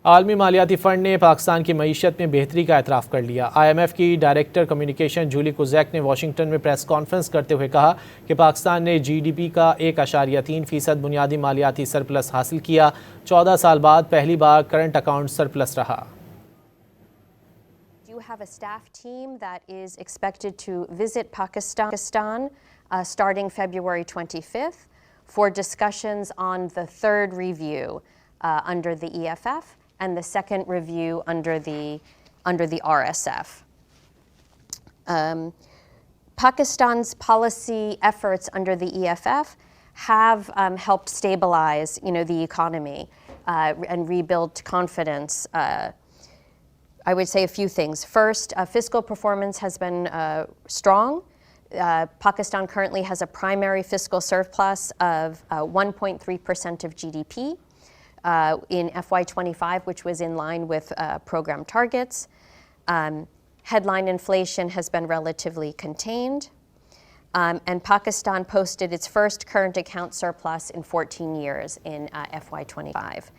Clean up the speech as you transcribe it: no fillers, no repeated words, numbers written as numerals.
आलमी मालियाती फ़ंड ने पाकिस्तान की मईशत में बेहतरी का एतराफ़ कर लिया। IMF की डायरेक्टर कम्युनिकेशन जूली कुजैक ने वाशिंगटन में प्रेस कॉन्फ्रेंस करते हुए कहा कि पाकिस्तान ने GDP का 1.3% बुनियादी मालियाती सरप्लस हासिल किया। 14 साल बाद पहली बार करंट अकाउंट सरप्लस रहा। You have a staff team that is expected to visit Pakistan starting February 25th for discussions on the third review under the EFF and the second review under the RSF. Pakistan's policy efforts under the EFF have helped stabilize, the economy and rebuild confidence. I would say a few things. First, fiscal performance has been strong. Pakistan currently has a primary fiscal surplus of 1.3% of GDP in FY25, which was in line with program targets. Headline inflation has been relatively contained. And Pakistan posted its first current account surplus in 14 years in FY25.